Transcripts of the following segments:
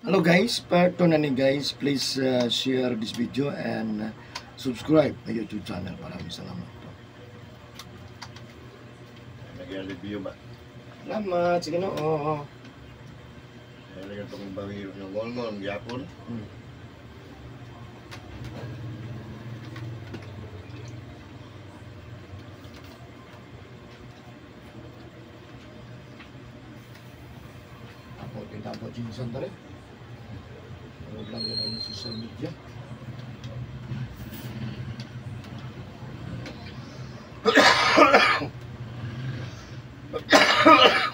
Hello guys, part 2 na ni guys. Please share this video and subscribe my YouTube channel. Maraming salamat po. Nag-review ba? Salamat, sige no. Oo. Nalagyan itong bangir ng ngolngol, gyapon. Ako tinapot yung sandali. Huwag lang yun sa social media.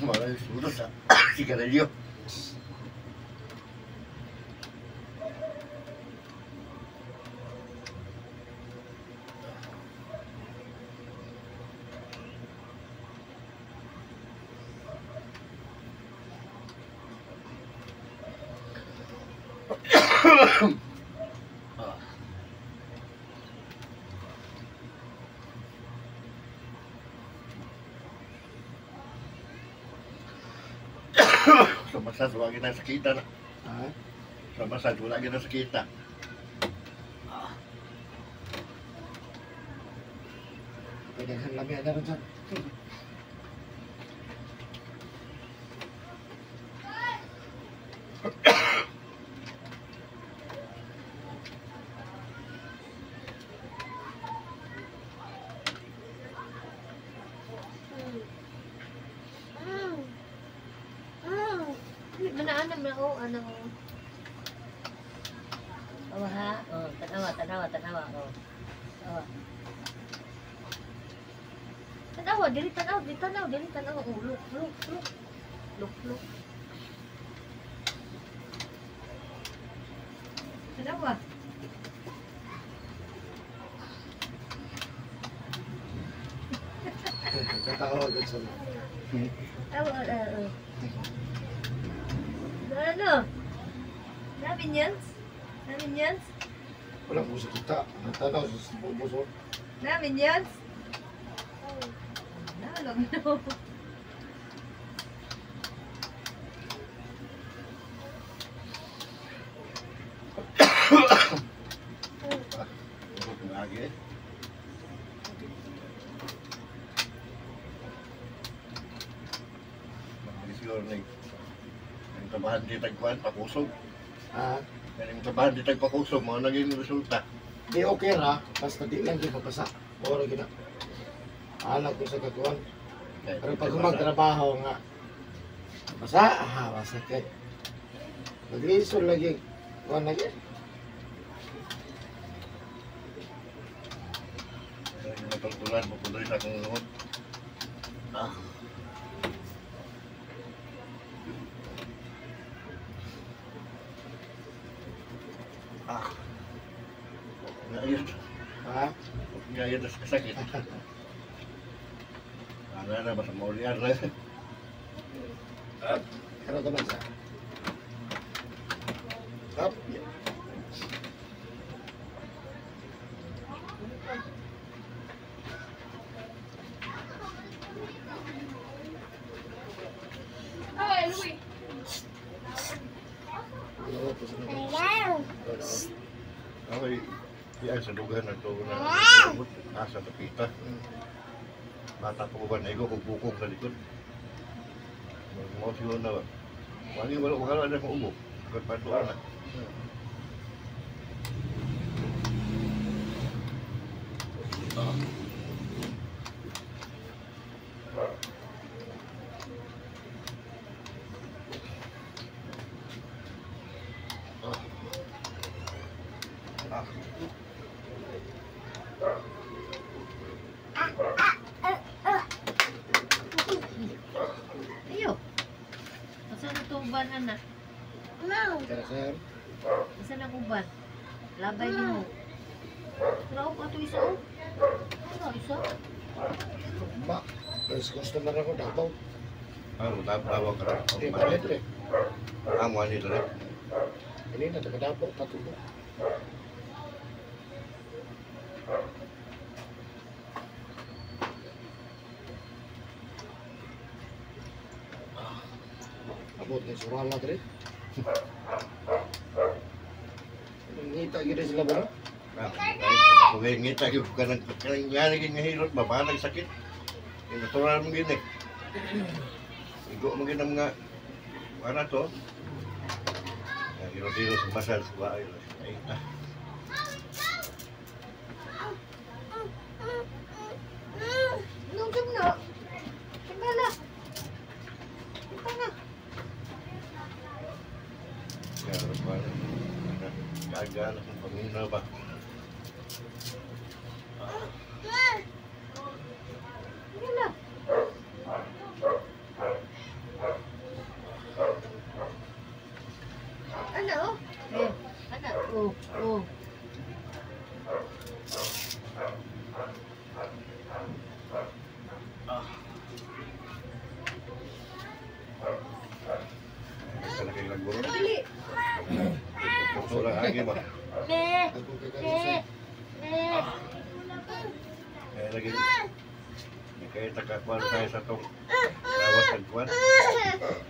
Maraming suros sa sigarilyo. Sa massage, wala kita sakita na. Ha? Sa massage, wala kita sakita. Pwedeng lami ada rin dyan. Manaan naman ako, ano. Oh, ha? Oh, tanawa. Oh. Oh. Tanawa, dili tanaw. Oh, look. Tanawa. Katawa agad sa Tawa, Ano? Namin yan? Wala po sa kita. Natanaw sa puso. Namin yan? Nalog no. Bukod lagi. Mag-disyor na yung trabahan di tagpuan, pakusog. Ha? Yung trabahan di tagpakusog, mga naging resulta. Di okay ra. Basta di lang yung papasa. Ora gina. Anak ko sa katuan. Pero pag magtrabaho nga, basa, masakit. Mag-lisol lagi. Kuhan lagi. Yung natultulan, mapuloy sa akong lungod. Ngayon, Ha? ngayon na sakit. Ano na, basta maulian na. Ano ka man sa? Up. Ano po sa Okay, yan sa lugar na ito na asa tapita. Bata po ba na ikaw kung bukong sa likod. Mga siyo na ba? Wala na akong ubo. Kung patuan na. Ayo. Asa na tuban na? Kaya sir. Asa na uban? Labay mo. Traok ato isa oh. Ano isa? Ma, mas customer ako dapaw. Tawag ka rin. Di ba litre? Amo nito rin. Ini na taga dapaw, patubo. Abot na surala dre. gini sila ba? Kung ngita yung kanang nangyari nga hilot ba, baka nagsakit. Yung natural mo gini. Igo mo gini mga, ano to? Hilo-hilo sa masal, suwa ay Nungkap na. Tingala. Ito na. Gagal akong pamina ba? Tingala. Ano? Ano? Oh. Talaga yung guro. Dali. Puso lang agi ba? Ako kagalit Kaya lagi. Kaya takakuan tayo sa itong lawas ng kuwan.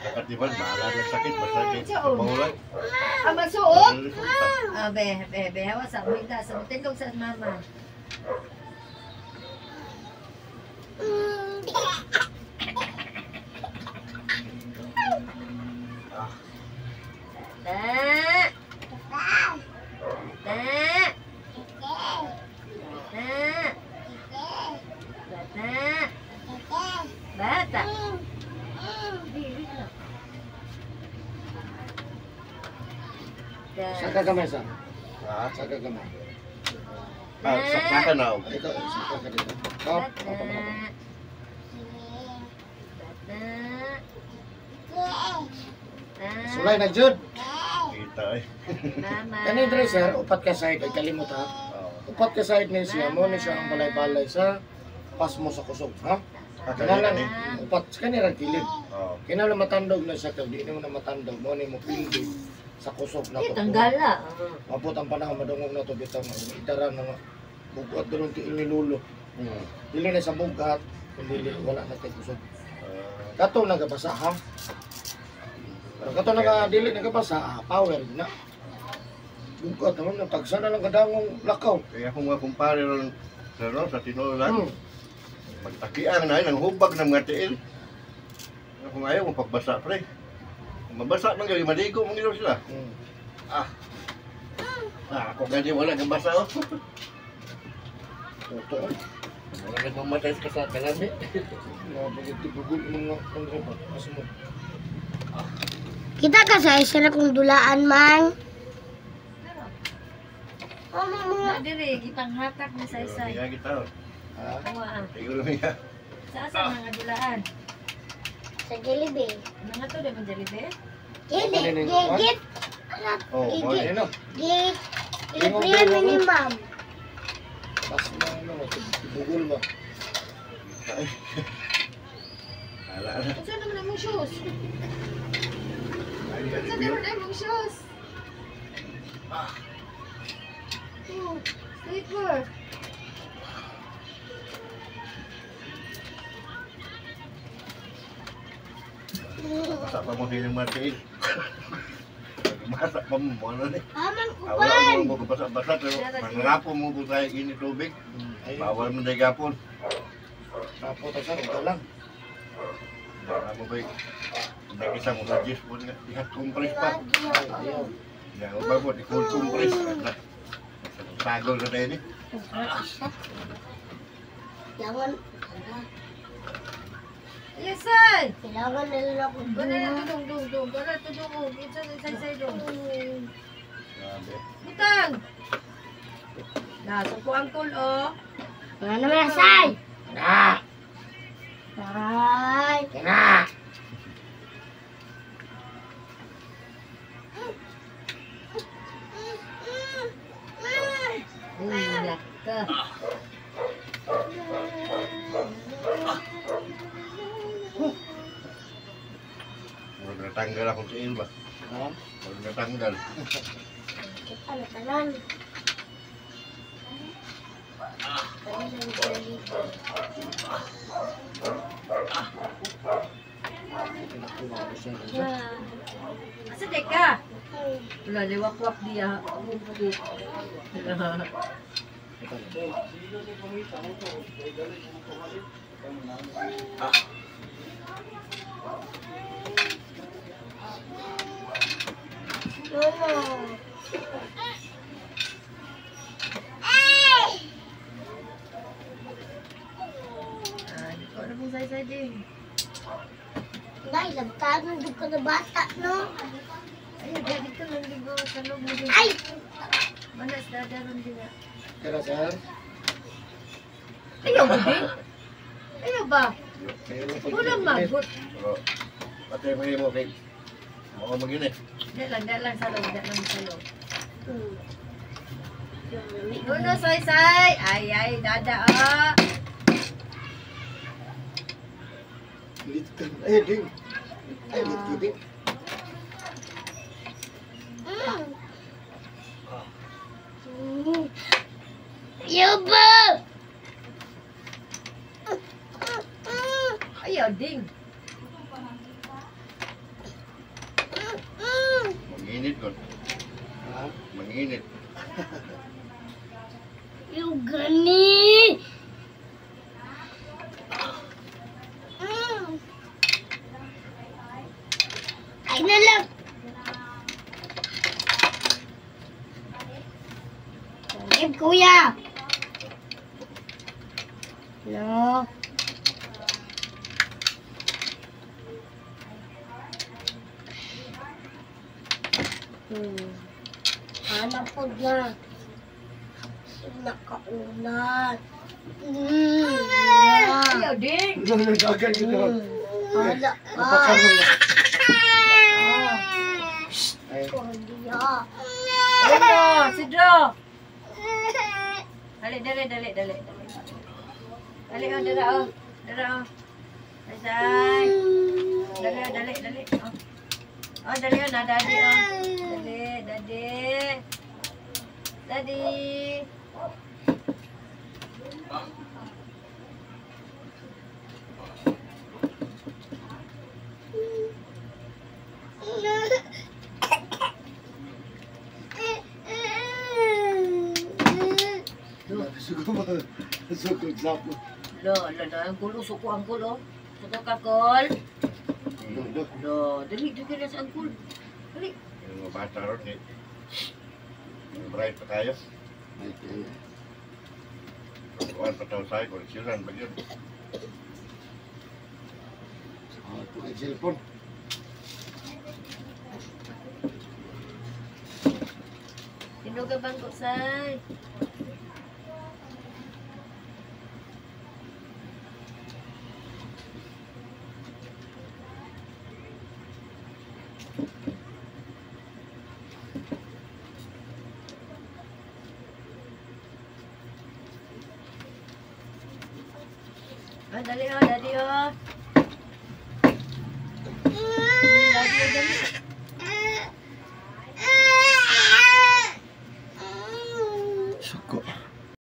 Kakatiban, bahala ng sakit, masakit. Maulay. Magsuot? Hawa sa mga sa tindog sa mama. Bata. Saka gamay sa. Ha? Saka gamay. Saka na ako. Ito, saka ka dito. Hop, hop, hop, hop. Sulay na jud. Kita eh. Mama. Kani dre sir, upat ka side ay kalimot ha. Upat ka side ni siya mo ni siya ang balay-balay sa pasmo sa kusog, ha? Kanalan upat kani ra kilid. Kinala matandog na siya kag di mo na matandog mo ni mo pildi sa kusog na to. Tanggala. Mapot ang panahon madungog na to bitaw mo itara na nga bugat doon ti inilulo. Dili na sa bugat, dili wala na kay kusog. Kato nagabasa ha. Pero kato nga dili nagabasa, power na. Bugat naman tagsa na lang kadangong lakaw. Kaya kung mga kumpare ron sa tinulan, magtakian na yun, ang hubag ng mga tiil. Kung ayaw mo pagbasa pre. Kung mabasa man gawin, maligo mong ilaw sila. Ako ganyan wala kang basa oh. Totoo. Wala kang mamatay sa kalami. Bugol mga kondre pa. Asumo. Kita ka sa isa na kung dulaan man. Dire gipanghatak ni saysay. Kaya kita oh. Awa. Siguro niya. Sa mga dulaan. Sa Jollibee. Ano nga to, daman Jollibee? Gigit. Oh, Gigit. Ano? Gigit. Ilibriyan ni ma'am. Pas na ano, bugol ba? Ala na. Saan naman ang mong shoes? Saan naman ang mong shoes? Oh, slipper. Basa pa mo din yung matiin. Basa pa mo ano ni. Aman Wala uban. mo basa-basa pero mangrapo mo kung tayo ini tubig. Bawal mo dahil gapon. Tapos ta sir, ito lang. Wala mo ba hindi isang magagis po nga. Ihat kumpres pa. Ayaw. Yan, ba mo, di-cold compress. Sagol na tayo ni. Kailangan. Yes, sir! Kailangan nila ako Wala na tudong. Wala tudong. Isa saysay dong. Grabe. Butang! Nasa po ang oh. Ano naman asay? Na! Ay. Na! Laka. Murag natanggal akong sa ilba. Ha? Murag natanggal. Ano tanan? Pinakuha ko siya. Asa deka? Wala, liwak-wak dia. Lolo. Ikaw na pong say-say din. Dahil lamtagan doon ka na bata, no? Ayun, dali ka lang ligo sa loob mo din. Ay! Manas, dadaron din na. Kaya sir. Ayaw mo din? Ayaw ba? Wala magot. Pero, pati mo kay ako mag-init. Dalang sa loob, dalang sa loob. Hmm. Nuno, say-say! Ay, dada, oh! Litkan. Ay, ding. Ay, litkan ding. Yuba! Ayaw, ding. Mag-init ko. Ha? Mag-init. Yung gani! Ay na lang! Sige, kuya! No. Hanap po na. Nakaulan. Ayaw, ding. Ano na dagan ito? Hala ka. Napakano na. Ay, Cordia. Uno, Sidro. Dali. Dali, oh, dara, oh. Say-say. Dali, oh. Oh, dali, oh, na, daddy, oh. Daddy. Sugod sa ako. Lo, angkul, suko angkul, oh. Suko kakol. Dali na sa angkul. Dali. Yung mga bata ron eh. Yung bright pa tayo. Ay, kaya. Kuhan pa tayo sa'yo. Koleksyonan ba yun? Ito kay cellphone. Sino ka bang kusay? Ah, dali, oh, daddy, oh. Daddy, oh, dali.